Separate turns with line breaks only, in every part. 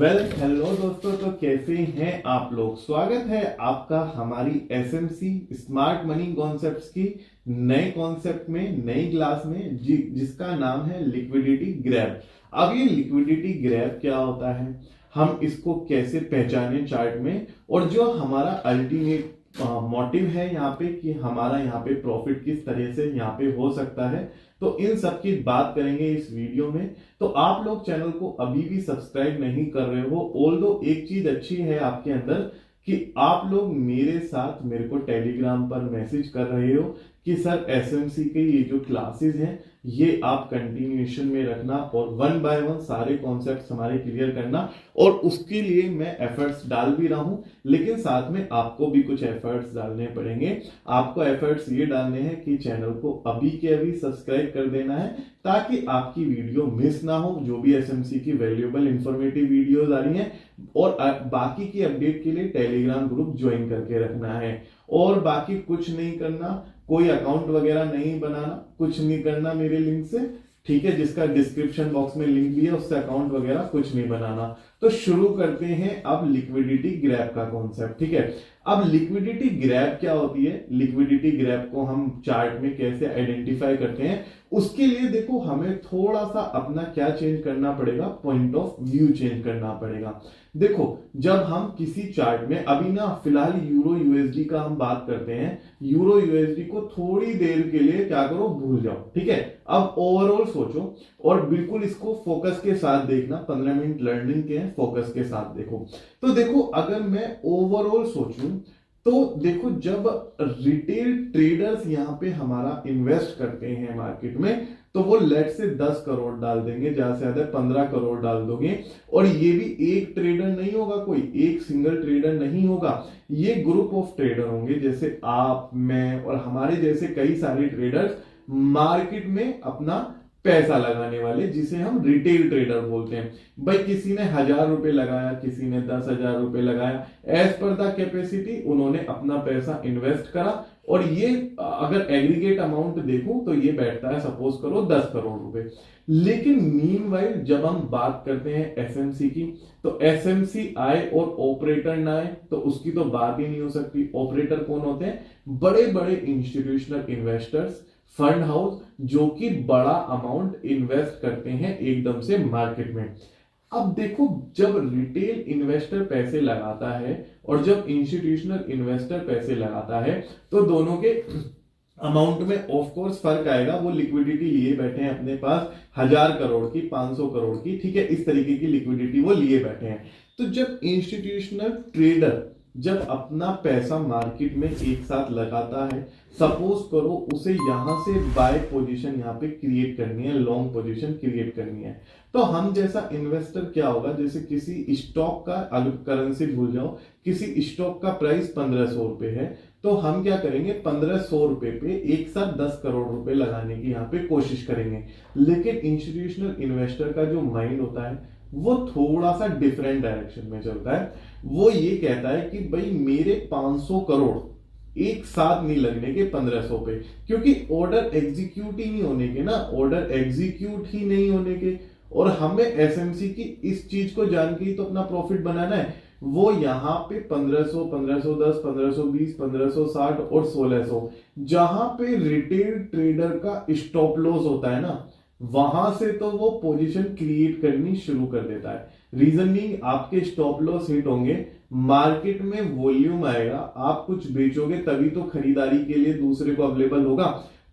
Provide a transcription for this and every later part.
Hello दोस्तों, तो कैसे हैं आप लोग। स्वागत है आपका हमारी एसएमसी स्मार्ट मनी कॉन्सेप्ट्स की नए कॉन्सेप्ट में, नई क्लास में जिसका नाम है लिक्विडिटी ग्रैब। अब ये लिक्विडिटी ग्रैब क्या होता है, हम इसको कैसे पहचाने चार्ट में, और जो हमारा अल्टीमेट मोटिव है यहाँ पे कि हमारा यहाँ पे प्रॉफिट किस तरह से यहाँ पे हो सकता है, तो इन सब की बात करेंगे इस वीडियो में। तो आप लोग चैनल को अभी भी सब्सक्राइब नहीं कर रहे हो, ऑल्दो एक चीज अच्छी है आपके अंदर कि आप लोग मेरे साथ मेरे को टेलीग्राम पर मैसेज कर रहे हो कि सर एसएमसी के ये जो क्लासेस हैं ये आप कंटिन्यूएशन में रखना और वन बाय वन सारे कॉन्सेप्ट्स हमारे क्लियर करना, और उसके लिए मैं एफर्ट्स डाल भी रहा हूं, लेकिन साथ में आपको भी कुछ एफर्ट्स डालने पड़ेंगे। आपको एफर्ट्स ये डालने हैं कि चैनल को अभी के अभी सब्सक्राइब कर देना है ताकि आपकी वीडियो मिस ना हो, जो भी एसएमसी की वैल्यूएबल इंफॉर्मेटिव वीडियोस आ रही हैं, और बाकी की अपडेट के लिए टेलीग्राम ग्रुप ज्वाइन करके रखना है। और बाकी कुछ नहीं करना, कोई अकाउंट वगैरह नहीं बनाना, कुछ नहीं करना मेरे लिंक से, ठीक है, जिसका डिस्क्रिप्शन बॉक्स में लिंक भी है, उससे अकाउंट वगैरह कुछ नहीं बनाना। तो शुरू करते हैं अब लिक्विडिटी ग्रैब का कॉन्सेप्ट। ठीक है, अब लिक्विडिटी ग्रैब क्या होती है, लिक्विडिटी ग्रैब को हम चार्ट में कैसे आइडेंटिफाई करते हैं, उसके लिए देखो हमें थोड़ा सा अपना क्या चेंज करना पड़ेगा, पॉइंट ऑफ व्यू चेंज करना पड़ेगा। देखो जब हम किसी चार्ट में, अभी ना फिलहाल यूरो यूएसडी का हम बात करते हैं, यूरो यूएसडी को थोड़ी देर के लिए क्या करो, भूल जाओ। ठीक है, अब ओवरऑल सोचो और बिल्कुल इसको फोकस के साथ देखना, 15 मिनट लर्निंग के हैं, फोकस के साथ देखो। तो देखो अगर मैं ओवरऑल सोचूं तो देखो जब रिटेल ट्रेडर्स यहां पे हमारा इन्वेस्ट करते हैं मार्केट में, तो वो लेट से 10 करोड़ डाल देंगे, ज्यादा से ज्यादा 15 करोड़ डाल दोगे, और ये भी एक ट्रेडर नहीं होगा, कोई एक सिंगल ट्रेडर नहीं होगा, ये ग्रुप ऑफ ट्रेडर होंगे, जैसे आप, मैं और हमारे जैसे कई सारे ट्रेडर्स मार्केट में अपना पैसा लगाने वाले, जिसे हम रिटेल ट्रेडर बोलते हैं। भाई किसी ने 1000 रुपए लगाया, किसी ने 10,000 रुपए लगाया, एज पर द कैपेसिटी उन्होंने अपना पैसा इन्वेस्ट करा, और ये अगर एग्रीगेट अमाउंट देखूं तो ये बैठता है सपोज करो 10 करोड़ रुपए। लेकिन मीनवाइल जब हम बात करते हैं एसएमसी की, तो एसएमसी आए और ऑपरेटर ना आए तो उसकी तो बात ही नहीं हो सकती। ऑपरेटर कौन होते हैं, बड़े बड़े इंस्टीट्यूशनल इन्वेस्टर्स, फंड हाउस, जो कि बड़ा अमाउंट इन्वेस्ट करते हैं एकदम से मार्केट में। अब देखो जब रिटेल इन्वेस्टर पैसे लगाता है और जब इंस्टीट्यूशनल इन्वेस्टर पैसे लगाता है, तो दोनों के अमाउंट में ऑफ कोर्स फर्क आएगा। वो लिक्विडिटी लिए बैठे हैं अपने पास 1000 करोड़ की, 500 करोड़ की, ठीक है, इस तरीके की लिक्विडिटी वो लिए बैठे हैं। तो जब इंस्टीट्यूशनल ट्रेडर जब अपना पैसा मार्केट में एक साथ लगाता है, सपोज करो उसे यहां से बाय पोजीशन यहां पे क्रिएट करनी है, लॉन्ग पोजीशन क्रिएट करनी है, तो हम जैसा इन्वेस्टर क्या होगा, जैसे किसी स्टॉक का, अगर करेंसी भूल जाओ, किसी स्टॉक का प्राइस 1500 रुपए है, तो हम क्या करेंगे, 1500 रुपए पे एक साथ 10 करोड़ रुपए लगाने की यहाँ पे कोशिश करेंगे। लेकिन इंस्टीट्यूशनल इन्वेस्टर का जो माइंड होता है वो थोड़ा सा डिफरेंट डायरेक्शन में चलता है। वो ये कहता है कि भाई मेरे 500 करोड़ एक साथ नहीं लगने के 1500 पे, क्योंकि ऑर्डर एग्जीक्यूट ही नहीं होने के ना, ऑर्डर एग्जीक्यूट ही नहीं होने के, और हमें एसएमसी की इस चीज को जान के ही तो अपना प्रॉफिट बनाना है। वो यहां पे 1500, 1510, 1520, 1560 और 1600, जहां पे रिटेल ट्रेडर का स्टॉप लॉस होता है ना, वहां से तो वो पोजीशन क्रिएट करनी शुरू कर देता है। रीजन मीनिंग आपके स्टॉप लॉस हिट होंगे, मार्केट में वॉल्यूम आएगा, आप कुछ बेचोगे तभी तो खरीदारी के लिए दूसरे को अवेलेबल होगा,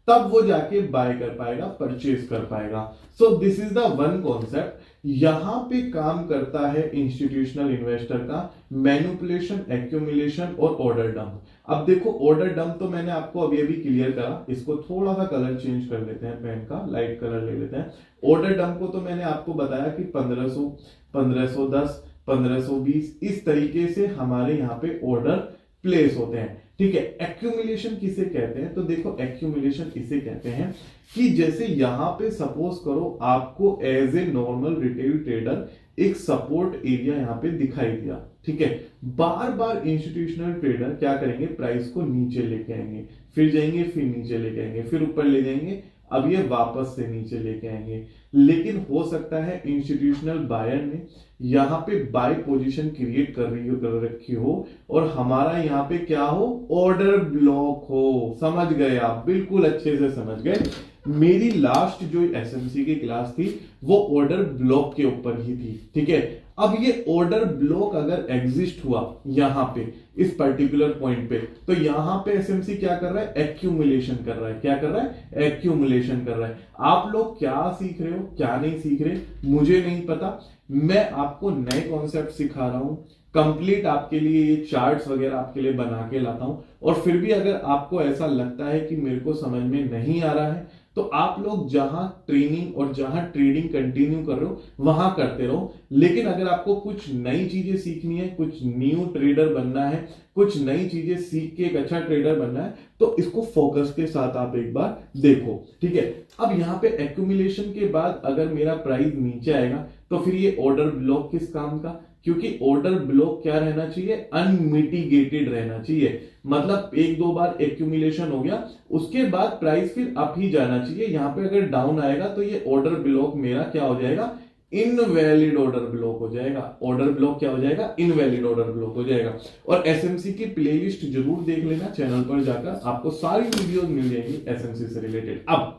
तब वो जाके बाय कर पाएगा, परचेज कर पाएगा। So this is the one concept. यहां पे काम करता है इंस्टीट्यूशनल इन्वेस्टर का मैनिपुलेशन, एक्यूमुलेशन और ऑर्डर डंप। अब देखो ऑर्डर डंप तो मैंने आपको अभी अभी क्लियर करा, इसको थोड़ा सा कलर चेंज कर लेते हैं, पेन का लाइट कलर ले लेते हैं। ऑर्डर डंप को तो मैंने आपको बताया कि 1500, 1510, 1520 इस तरीके से हमारे यहाँ पे ऑर्डर प्लेस होते हैं। ठीक है, एक्यूमुलेशन किसे कहते हैं, तो देखो एक्यूमुलेशन इसे कहते हैं कि जैसे यहां पे सपोज करो आपको as a normal retail trader एक सपोर्ट एरिया यहां पे दिखाई दिया, ठीक है, बार बार इंस्टीट्यूशनल ट्रेडर क्या करेंगे, प्राइस को नीचे लेके आएंगे, फिर जाएंगे, फिर नीचे लेके आएंगे, फिर ऊपर ले जाएंगे, अब ये वापस से नीचे लेके आएंगे, लेकिन हो सकता है इंस्टीट्यूशनल बायर ने यहाँ पे बाय पोजीशन क्रिएट कर रखी हो और हमारा यहाँ पे क्या हो, ऑर्डर ब्लॉक हो। समझ गए आप, बिल्कुल अच्छे से समझ गए। मेरी लास्ट जो एसएमसी की क्लास थी वो ऑर्डर ब्लॉक के ऊपर ही थी, ठीक है। अब ये ऑर्डर ब्लॉक अगर एग्जिस्ट हुआ यहाँ पे इस पर्टिकुलर पॉइंट पे, तो यहाँ पे एसएमसी क्या कर रहा है, एक्यूमुलेशन कर रहा है। क्या कर रहा है, एक्यूमुलेशन कर रहा है। आप लोग क्या सीख रहे हो क्या नहीं सीख रहे मुझे नहीं पता, मैं आपको नए कॉन्सेप्ट सिखा रहा हूं, कंप्लीट आपके लिए ये चार्ट्स वगैरह आपके लिए बना के लाता हूं। और फिर भी अगर आपको ऐसा लगता है कि मेरे को समझ में नहीं आ रहा है, तो आप लोग जहां ट्रेनिंग और जहां ट्रेडिंग कंटिन्यू कर रहे हो वहां करते रहो। लेकिन अगर आपको कुछ नई चीजें सीखनी है, कुछ न्यू ट्रेडर बनना है, कुछ नई चीजें सीख के एक अच्छा ट्रेडर बनना है, तो इसको फोकस के साथ आप एक बार देखो, ठीक है। अब यहाँ पे एक्यूमुलेशन के बाद अगर मेरा प्राइस नीचे आएगा तो फिर ये ऑर्डर ब्लॉक किस काम का, क्योंकि ऑर्डर ब्लॉक क्या रहना चाहिए, अनमिटिगेटेड रहना चाहिए। मतलब एक दो बार एक्यूमुलेशन हो गया उसके बाद प्राइस फिर अप ही जाना चाहिए। यहां पे अगर डाउन आएगा तो ये ऑर्डर ब्लॉक मेरा क्या हो जाएगा, इनवैलिड ऑर्डर ब्लॉक हो जाएगा। ऑर्डर ब्लॉक क्या हो जाएगा, इनवैलिड ऑर्डर ब्लॉक हो जाएगा। और एसएमसी की प्लेलिस्ट जरूर देख लेना चैनल पर जाकर, आपको सारी वीडियोस मिल जाएंगी एसएमसी से रिलेटेड। अब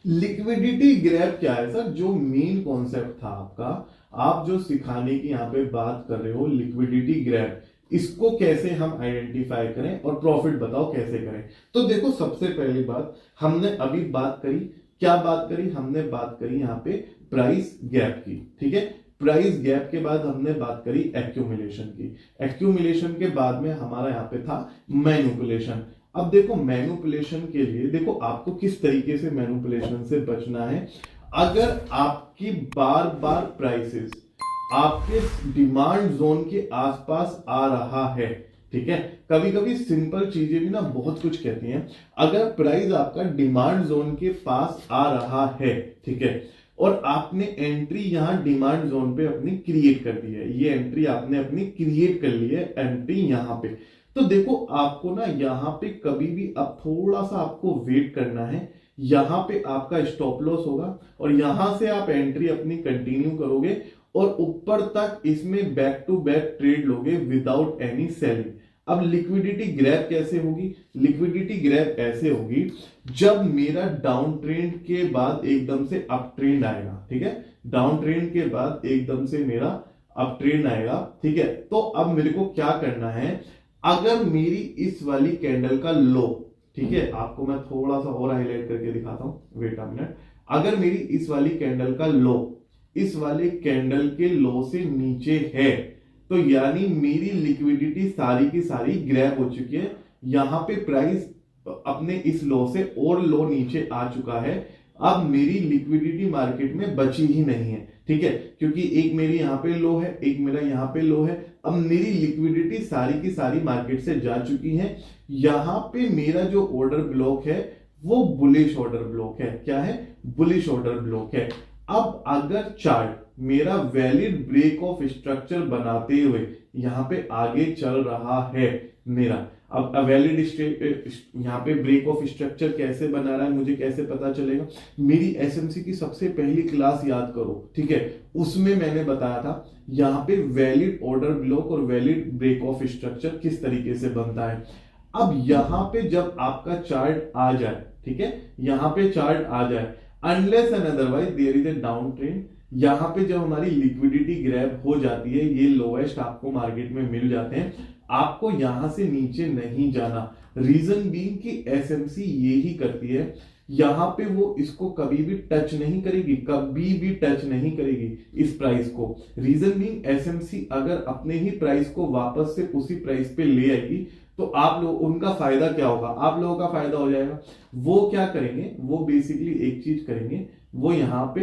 लिक्विडिटी ग्रैब क्या है सर, जो मेन कॉन्सेप्ट था आपका, आप जो सिखाने की यहां पे बात कर रहे हो लिक्विडिटी ग्रैब, इसको कैसे हम आइडेंटिफाई करें और प्रॉफिट बताओ कैसे करें। तो देखो सबसे पहली बात हमने अभी बात करी, क्या बात करी, हमने बात करी यहाँ पे प्राइस गैप की, ठीक है। प्राइस गैप के बाद हमने बात करी एक्यूमुलेशन की। एक्यूमुलेशन के बाद में हमारा यहाँ पे था मैनिपुलेशन। अब देखो मैनिपुलेशन के लिए देखो आपको किस तरीके से मैनिपुलेशन से बचना है। अगर आपकी बार बार प्राइसेस आपके डिमांड जोन के आसपास आ रहा है, ठीक है, कभी कभी सिंपल चीजें भी ना बहुत कुछ कहती हैं। अगर प्राइस आपका डिमांड जोन के पास आ रहा है, ठीक है, और आपने एंट्री यहां डिमांड जोन पे अपनी क्रिएट कर दी है, ये एंट्री आपने अपनी क्रिएट कर ली है एंट्री यहां पे, तो देखो आपको ना यहां पे कभी भी अब थोड़ा सा आपको वेट करना है। यहां पे आपका स्टॉप लॉस होगा और यहां से आप एंट्री अपनी कंटिन्यू करोगे और ऊपर तक इसमें बैक टू बैक ट्रेड लोगे विदाउट एनी सेलिंग। अब लिक्विडिटी ग्रैब कैसे होगी, लिक्विडिटी ग्रैब ऐसे होगी जब मेरा डाउन ट्रेंड के बाद एकदम से अप ट्रेंड आएगा, ठीक है, डाउन ट्रेंड के बाद एकदम से मेरा अप ट्रेंड आएगा, ठीक है। तो अब मेरे को क्या करना है, अगर मेरी इस वाली कैंडल का लो, ठीक है, आपको मैं थोड़ा सा और हाईलाइट करके दिखाता हूं, वेट अ मिनट। अगर मेरी इस वाली कैंडल का लो इस वाले कैंडल के लो से नीचे है, तो यानी मेरी लिक्विडिटी सारी की सारी ग्रैब हो चुकी है। यहां पे प्राइस अपने इस लो से और लो नीचे आ चुका है। अब मेरी लिक्विडिटी मार्केट में बची ही नहीं है, ठीक है, क्योंकि एक मेरी यहां पे लो है, एक मेरा यहां पे लो है। अब मेरी लिक्विडिटी सारी की सारी मार्केट से जा चुकी है। यहां पे मेरा जो ऑर्डर ब्लॉक है वो बुलिश ऑर्डर ब्लॉक है। क्या है, बुलिश ऑर्डर ब्लॉक है। अब अगर चार्ट मेरा वैलिड ब्रेक ऑफ स्ट्रक्चर बनाते हुए यहां पे आगे चल रहा है मेरा, अब वैलिड यहां पे ब्रेक ऑफ स्ट्रक्चर कैसे बना रहा है मुझे कैसे पता चलेगा, मेरी एसएमसी की सबसे पहली क्लास याद करो, ठीक है, उसमें मैंने बताया था यहां पे वैलिड ऑर्डर ब्लॉक और वैलिड ब्रेक ऑफ स्ट्रक्चर किस तरीके से बनता है। अब यहां पे जब आपका चार्ट आ जाए, ठीक है, यहां पे चार्ट आ जाए, unless and otherwise there is a down trend, यहां पे जब हमारी लिक्विडिटी ग्रैब हो जाती है, ये लोएस्ट आपको मार्केट में मिल जाते हैं, आपको यहां से नीचे नहीं जाना। रीजन बीइंग कि एसएमसी ये ही करती है, यहां पे वो इसको कभी भी टच नहीं करेगी, कभी भी टच नहीं करेगी इस प्राइस को। रीजन बीइंग एसएमसी अगर अपने ही प्राइस को वापस से उसी प्राइस पे ले आएगी तो आप लोग उनका फायदा क्या होगा, आप लोगों का फायदा हो जाएगा। वो क्या करेंगे, वो बेसिकली एक चीज करेंगे, वो यहां पे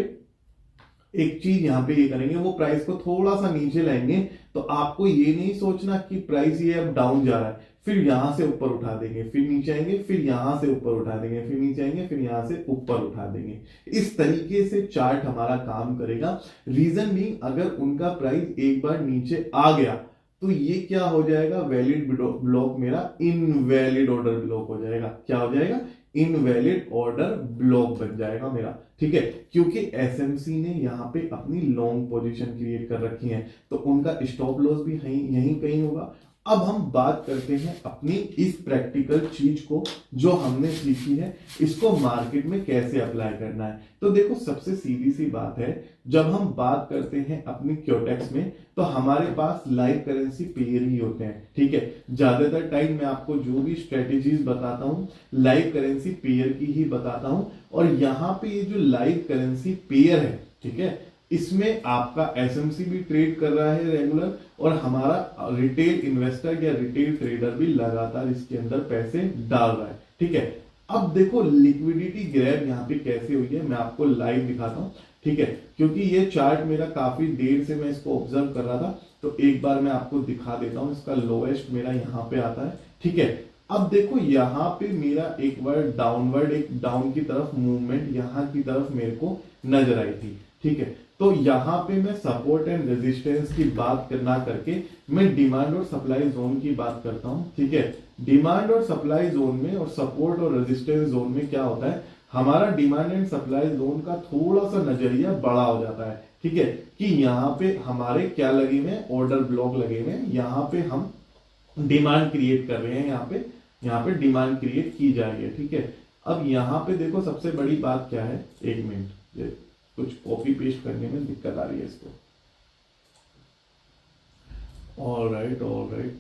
एक चीज यहां पे ये करेंगे, वो प्राइस को थोड़ा सा नीचे लाएंगे। तो आपको ये नहीं सोचना कि प्राइस ये अब डाउन जा रहा है, फिर यहां से ऊपर उठा देंगे, फिर नीचे आएंगे, फिर यहां से ऊपर उठा देंगे, फिर नीचे आएंगे, फिर यहां से ऊपर उठा देंगे। इस तरीके से चार्ट हमारा काम करेगा। रीजन बीइंग अगर उनका प्राइस एक बार नीचे आ गया तो ये क्या हो जाएगा, वैलिड ब्लॉक मेरा इनवैलिड ऑर्डर ब्लॉक हो जाएगा। क्या हो जाएगा, इनवैलिड ऑर्डर ब्लॉक बन जाएगा मेरा, ठीक है, क्योंकि एसएमसी ने यहाँ पे अपनी लॉन्ग पोजीशन क्रिएट कर रखी है, तो उनका स्टॉप लॉस भी यहीं कहीं होगा। अब हम बात करते हैं अपनी इस प्रैक्टिकल चीज को जो हमने सीखी है, इसको मार्केट में कैसे अप्लाई करना है। तो देखो सबसे सीधी सी बात है, जब हम बात करते हैं अपनी क्योटेक्स में, तो हमारे पास लाइव करेंसी पेयर ही होते हैं, ठीक है। ज्यादातर टाइम मैं आपको जो भी स्ट्रेटेजीज बताता हूं लाइव करेंसी पेयर की ही बताता हूं, और यहाँ पे ये जो लाइव करेंसी पेयर है, ठीक है, इसमें आपका एसएमसी भी ट्रेड कर रहा है रेगुलर, और हमारा रिटेल इन्वेस्टर या रिटेल ट्रेडर भी लगातार इसके अंदर पैसे डाल रहा है, ठीक है। अब देखो लिक्विडिटी ग्रैब यहाँ पे कैसे हुई है, मैं आपको लाइव दिखाता हूँ, ठीक है, क्योंकि ये चार्ट मेरा काफी देर से मैं इसको ऑब्जर्व कर रहा था, तो एक बार मैं आपको दिखा देता हूँ। इसका लोएस्ट मेरा यहाँ पे आता है, ठीक है। अब देखो यहाँ पे मेरा एक बार डाउनवर्ड, एक डाउन की तरफ मूवमेंट यहाँ की तरफ मेरे को नजर आई थी, ठीक है। तो यहाँ पे मैं सपोर्ट एंड रेजिस्टेंस की बात ना करके मैं डिमांड और सप्लाई जोन की बात करता हूँ, ठीक है। डिमांड और सप्लाई जोन में और सपोर्ट और रेजिस्टेंस जोन में क्या होता है, हमारा डिमांड एंड सप्लाई जोन का थोड़ा सा नजरिया बड़ा हो जाता है, ठीक है, कि यहाँ पे हमारे क्या लगे हुए हैं, ऑर्डर ब्लॉक लगे हुए हैं, यहाँ पे हम डिमांड क्रिएट कर रहे हैं, यहाँ पे डिमांड क्रिएट की जा रही है, ठीक है। अब यहाँ पे देखो सबसे बड़ी बात क्या है, एक मिनट, ये कुछ कॉपी पेस्ट करने में दिक्कत आ रही है इसको। ऑलराइट,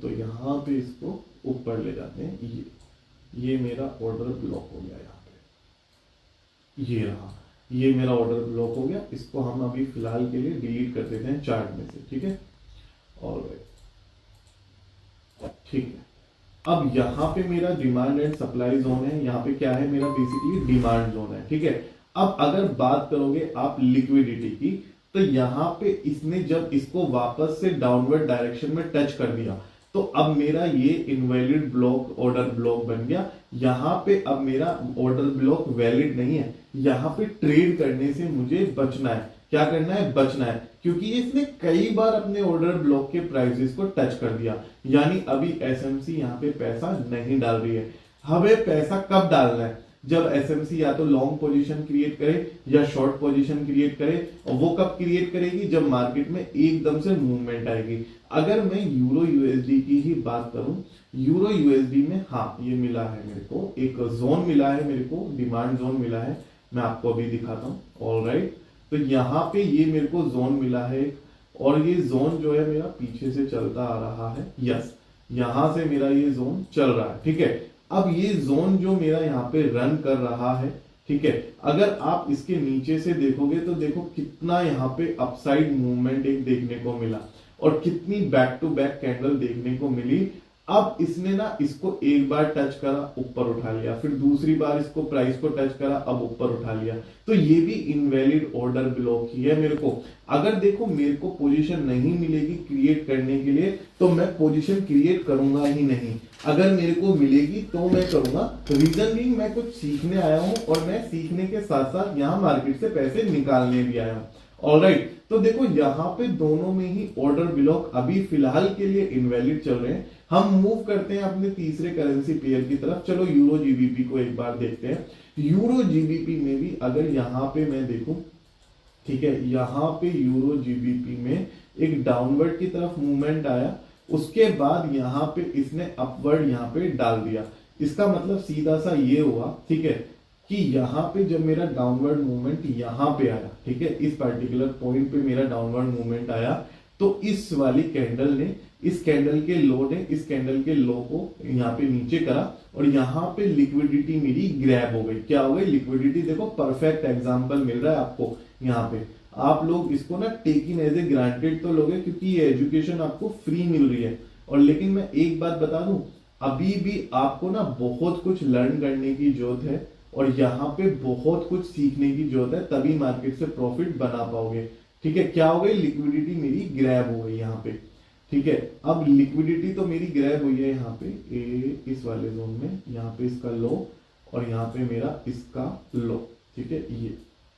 तो यहाँ पे इसको ऊपर ले जाते हैं, ये मेरा ऑर्डर ब्लॉक हो गया, यहाँ पे ये रहा, ये मेरा ऑर्डर ब्लॉक हो गया, इसको हम अभी फिलहाल के लिए डिलीट कर देते हैं चार्ट में से, ठीक है। ऑलराइट, ठीक है। अब यहाँ पे मेरा डिमांड एंड सप्लाई जोन है, यहाँ पे क्या है मेरा बेसिकली डिमांड जोन है, ठीक है। अब अगर बात करोगे आप लिक्विडिटी की, तो यहाँ पे इसने जब इसको वापस से डाउनवर्ड डायरेक्शन में टच कर दिया, तो अब मेरा ये इनवैलिड ब्लॉक, ऑर्डर ब्लॉक बन गया। यहाँ पे अब मेरा ऑर्डर ब्लॉक वैलिड नहीं है, यहाँ पे ट्रेड करने से मुझे बचना है। क्या करना है, बचना है, क्योंकि इसने कई बार अपने ऑर्डर ब्लॉक के प्राइसेस को टच कर दिया, यानी अभी एसएमसी यहाँ पे पैसा नहीं डाल रही है। हमें पैसा कब डालना है, जब एसएमसी या तो लॉन्ग पोजीशन क्रिएट करे या शॉर्ट पोजीशन क्रिएट करे, और वो कब क्रिएट करेगी, जब मार्केट में एकदम से मूवमेंट आएगी। अगर मैं यूरो यूएसडी की ही बात करूं, यूरो यूएसडी में हाँ ये मिला है मेरे को, एक जोन मिला है मेरे को, डिमांड जोन मिला है, मैं आपको अभी दिखाता हूँ। ऑलराइट, तो यहाँ पे ये मेरे को जोन मिला है, और ये जोन जो है मेरा पीछे से चलता आ रहा है, यस, यहां से मेरा ये जोन चल रहा है, ठीक है। अब ये जोन जो मेरा यहाँ पे रन कर रहा है, ठीक है, अगर आप इसके नीचे से देखोगे तो देखो कितना यहाँ पे अपसाइड मूवमेंट एक देखने को मिला, और कितनी बैक टू बैक कैंडल देखने को मिली। अब इसने ना इसको एक बार टच करा, ऊपर उठा लिया, फिर दूसरी बार इसको प्राइस को टच करा, अब ऊपर उठा लिया, तो ये भी इनवैलिड ऑर्डर ब्लॉक ही है मेरे को। अगर देखो मेरे को पोजीशन नहीं मिलेगी क्रिएट करने के लिए, तो मैं पोजीशन क्रिएट करूंगा ही नहीं। अगर मेरे को मिलेगी तो मैं करूंगा। रीजन भी मैं कुछ सीखने आया हूं, और मैं सीखने के साथ साथ यहाँ मार्केट से पैसे निकालने भी आया हूं। ऑलराइट, तो देखो यहाँ पे दोनों में ही ऑर्डर ब्लॉक अभी फिलहाल के लिए इनवैलिड चल रहे हैं। हम मूव करते हैं अपने तीसरे करेंसी पेयर की तरफ। चलो यूरो जीबीपी को एक बार देखते हैं। यूरो जीबीपी में भी अगर यहाँ पे मैं देखूं, ठीक है, यहाँ पे यूरो जीबीपी में एक डाउनवर्ड की तरफ मूवमेंट आया, उसके बाद यहाँ पे इसने अपवर्ड यहाँ पे डाल दिया। इसका मतलब सीधा सा ये हुआ, ठीक है, कि यहाँ पे जब मेरा डाउनवर्ड मूवमेंट यहाँ पे आया, ठीक है, इस पर्टिकुलर पॉइंट पे मेरा डाउनवर्ड मूवमेंट आया, तो इस वाली कैंडल ने, इस कैंडल के लो ने इस कैंडल के लो को यहाँ पे नीचे करा, और यहाँ पे लिक्विडिटी मेरी ग्रैब हो गई। क्या हो गई, लिक्विडिटी। देखो परफेक्ट एग्जांपल मिल रहा है आपको यहाँ पे। आप लोग इसको ना take in as a granted तो लोगे, क्योंकि ये एजुकेशन आपको फ्री मिल रही है। और लेकिन मैं एक बात बता दूं, अभी भी आपको ना बहुत कुछ लर्न करने की जरूरत है, और यहाँ पे बहुत कुछ सीखने की जरूरत है, तभी मार्केट से प्रॉफिट बना पाओगे। ठीक है, क्या हो गई, लिक्विडिटी मेरी ग्रैब हो गई यहाँ पे। ठीक है, अब लिक्विडिटी तो मेरी ग्रैब हुई है यहाँ पे इस वाले जोन में, यहाँ पे इसका लो, और यहाँ पे मेरा इसका लो। ठीक है,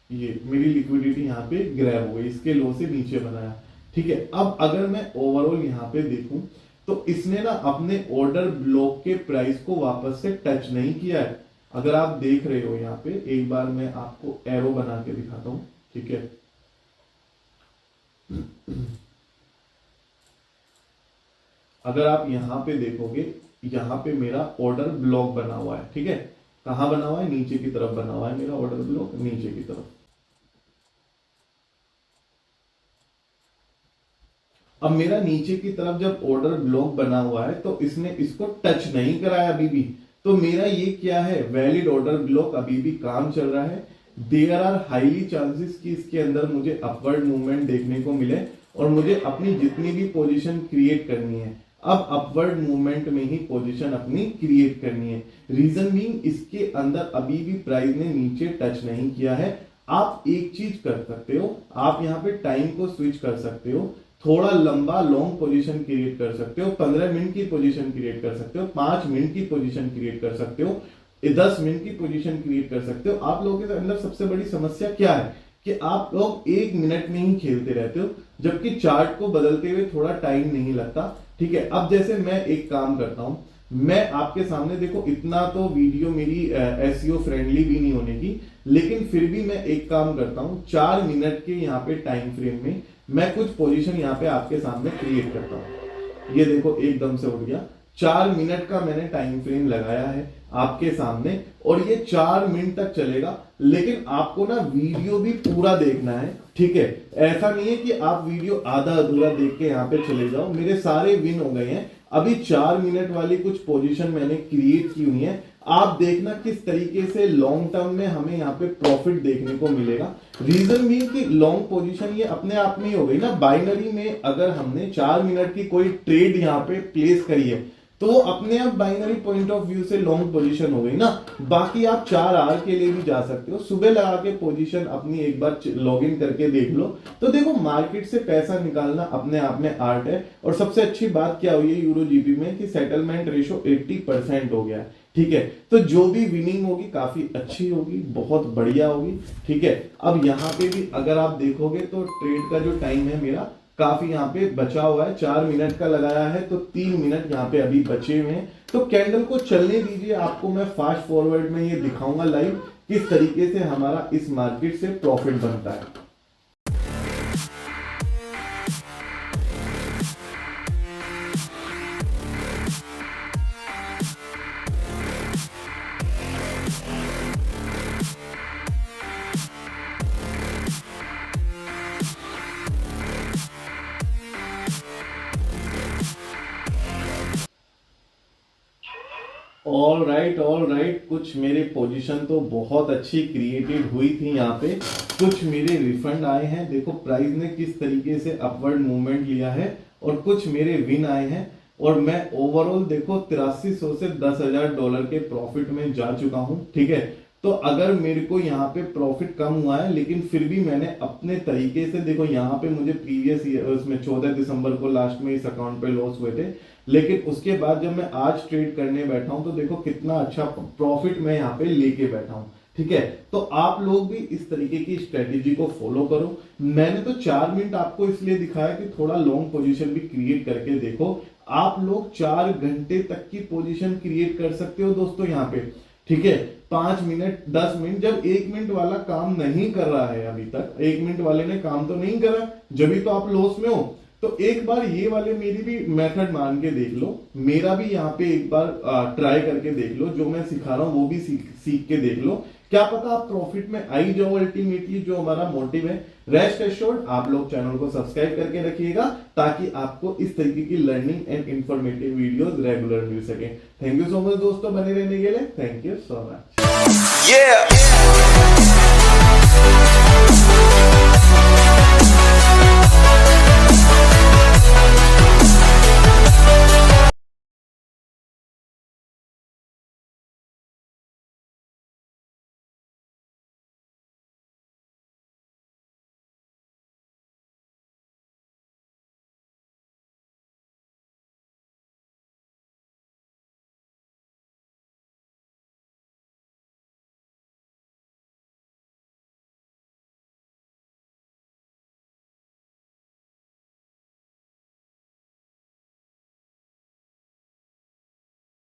ये मेरी लिक्विडिटी यहाँ पे ग्रैब हो गई, इसके लो से नीचे बनाया। ठीक है, अब अगर मैं ओवरऑल यहाँ पे देखूं, तो इसने ना अपने ऑर्डर ब्लॉक के प्राइस को वापस से टच नहीं किया है। अगर आप देख रहे हो यहाँ पे, एक बार मैं आपको एरो बना के दिखाता हूं, ठीक है। अगर आप यहाँ पे देखोगे, यहाँ पे मेरा ऑर्डर ब्लॉक बना हुआ है, ठीक है। कहाँ बना हुआ है? नीचे की तरफ बना हुआ है मेरा ऑर्डर ब्लॉक, नीचे की तरफ। अब मेरा नीचे की तरफ जब ऑर्डर ब्लॉक बना हुआ है तो इसने इसको टच नहीं कराया अभी भी, तो मेरा ये क्या है? वैलिड ऑर्डर ब्लॉक, अभी भी काम चल रहा है। देयर आर हाईली चांसेस कि इसके अंदर मुझे अपवर्ड मूवमेंट देखने को मिले और मुझे अपनी जितनी भी पोजीशन क्रिएट करनी है, अब अपवर्ड मूवमेंट में ही पोजीशन अपनी क्रिएट करनी है। रीजन बीइंग, इसके अंदर अभी भी प्राइस ने नीचे टच नहीं किया है। आप एक चीज कर सकते हो, आप यहाँ पे टाइम को स्विच कर सकते हो, थोड़ा लंबा लॉन्ग पोजीशन क्रिएट कर सकते हो, 15 मिनट की पोजीशन क्रिएट कर सकते हो, 5 मिनट की पोजीशन क्रिएट कर सकते हो, 10 मिनट की पोजीशन क्रिएट कर सकते हो। आप लोगों के अंदर सबसे बड़ी समस्या क्या है कि आप लोग 1 मिनट में ही खेलते रहते हो, जबकि चार्ट को बदलते हुए थोड़ा टाइम नहीं लगता, ठीक है। अब जैसे मैं एक काम करता हूं, मैं आपके सामने, देखो इतना तो वीडियो मेरी एसईओ फ्रेंडली भी नहीं होने की, लेकिन फिर भी मैं एक काम करता हूं, 4 मिनट के यहाँ पे टाइम फ्रेम में मैं कुछ पोजीशन यहाँ पे आपके सामने क्रिएट करता हूं। ये देखो एकदम से उठ गया। 4 मिनट का मैंने टाइम फ्रेम लगाया है आपके सामने और ये 4 मिनट तक चलेगा, लेकिन आपको ना वीडियो भी पूरा देखना है, ठीक है। ऐसा नहीं है कि आप वीडियो आधा अधूरा देख के यहाँ पे चले जाओ। मेरे सारे विन हो गए हैं, अभी 4 मिनट वाली कुछ पोजीशन मैंने क्रिएट की हुई है। आप देखना किस तरीके से लॉन्ग टर्म में हमें यहाँ पे प्रॉफिट देखने को मिलेगा। रीजन भी कि लॉन्ग पोजीशन ये अपने आप में ही हो गई ना। बाइनरी में अगर हमने 4 मिनट की कोई ट्रेड यहाँ पे प्लेस करी है तो अपने आप बाइनरी पॉइंट ऑफ व्यू से लॉन्ग पोजीशन हो गई ना। बाकी आप 4 आवर के लिए भी जा सकते हो, सुबह लगा के पोजीशन अपनी एक बार लॉग इन करके देख लो। तो देखो मार्केट से पैसा निकालना अपने आप में आर्ट है। और सबसे अच्छी बात क्या हुई है यूरो जीबी में कि सेटलमेंट रेशो 80% हो गया है, ठीक है। तो जो भी विनिंग होगी काफी अच्छी होगी, बहुत बढ़िया होगी, ठीक है। अब यहाँ पे भी अगर आप देखोगे तो ट्रेड का जो टाइम है मेरा काफी यहाँ पे बचा हुआ है, 4 मिनट का लगाया है तो 3 मिनट यहाँ पे अभी बचे हुए हैं। तो कैंडल को चलने दीजिए, आपको मैं फास्ट फॉरवर्ड में ये दिखाऊंगा लाइव किस तरीके से हमारा इस मार्केट से प्रॉफिट बनता है। ऑल राइट, कुछ मेरे पोजीशन तो बहुत अच्छी क्रिएटेड हुई थी यहाँ पे, कुछ मेरे रिफंड आए हैं। देखो प्राइस ने किस तरीके से अपवर्ड मूवमेंट लिया है और कुछ मेरे विन आए हैं। और मैं ओवरऑल देखो 8300 से $10,000 के प्रॉफिट में जा चुका हूँ, ठीक है। तो अगर मेरे को यहाँ पे प्रॉफिट कम हुआ है, लेकिन फिर भी मैंने अपने तरीके से, देखो यहाँ पे मुझे प्रीवियस ईयर उसमें 14 दिसंबर को लास्ट में इस अकाउंट पे लॉस हुए थे, लेकिन उसके बाद जब मैं आज ट्रेड करने बैठा हूं तो देखो कितना अच्छा प्रॉफिट मैं यहाँ पे लेके बैठा हूं, ठीक है। तो आप लोग भी इस तरीके की स्ट्रेटेजी को फॉलो करो। मैंने तो 4 मिनट आपको इसलिए दिखाया कि थोड़ा लॉन्ग पोजीशन भी क्रिएट करके देखो। आप लोग 4 घंटे तक की पोजीशन क्रिएट कर सकते हो दोस्तों यहाँ पे, ठीक है। 5 मिनट 10 मिनट, जब 1 मिनट वाला काम नहीं कर रहा है, अभी तक 1 मिनट वाले ने काम तो नहीं करा, जब भी तो आप लॉस में हो। तो एक बार ये वाले मेरी भी मेथड मान के देख लो, मेरा भी यहाँ पे एक बार ट्राई करके देख लो, जो मैं सिखा रहा हूँ वो भी सीख के देख लो, क्या पता आप प्रॉफिट में आई जाओ। अल्टीमेटली जो हमारा मोटिव है, रेस्ट एश्योर्ड आप लोग चैनल को सब्सक्राइब करके रखिएगा ताकि आपको इस तरीके की learning and informative videos regular मिल सके। थैंक यू सो मच दोस्तों बने रहने के लिए, थैंक यू सो मच।